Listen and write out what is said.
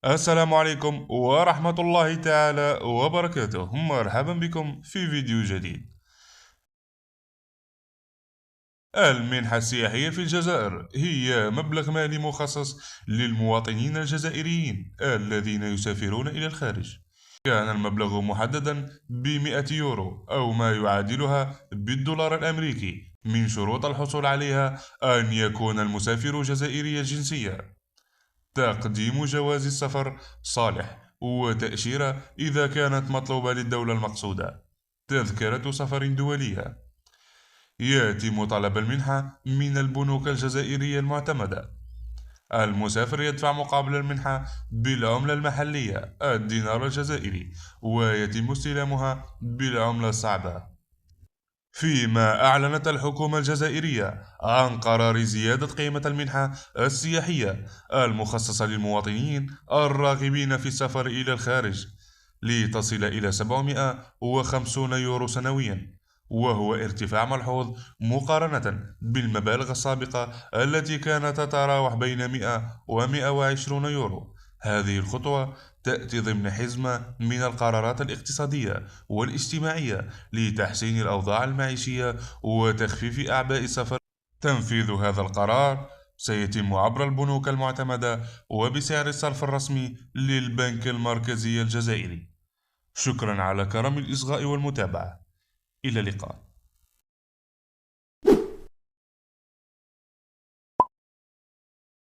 السلام عليكم ورحمة الله تعالى وبركاته. مرحبا بكم في فيديو جديد. المنحة السياحية في الجزائر هي مبلغ مالي مخصص للمواطنين الجزائريين الذين يسافرون إلى الخارج. كان المبلغ محددا ب100 يورو أو ما يعادلها بالدولار الأمريكي. من شروط الحصول عليها أن يكون المسافر جزائري الجنسية، تقديم جواز السفر صالح، وتأشيرة إذا كانت مطلوبة للدولة المقصودة، تذكرة سفر دولية. يتم طلب المنحة من البنوك الجزائرية المعتمدة. المسافر يدفع مقابل المنحة بالعملة المحلية الدينار الجزائري، ويتم استلامها بالعملة الصعبة. فيما أعلنت الحكومة الجزائرية عن قرار زيادة قيمة المنحة السياحية المخصصة للمواطنين الراغبين في السفر إلى الخارج، لتصل إلى 750 يورو سنويا، وهو ارتفاع ملحوظ مقارنة بالمبالغ السابقة التي كانت تتراوح بين 100 و 120 يورو. هذه الخطوة تأتي ضمن حزمة من القرارات الاقتصادية والاجتماعية لتحسين الأوضاع المعيشية وتخفيف أعباء السفر. تنفيذ هذا القرار سيتم عبر البنوك المعتمدة وبسعر الصرف الرسمي للبنك المركزي الجزائري. شكرا على كرم الإصغاء والمتابعة. إلى اللقاء.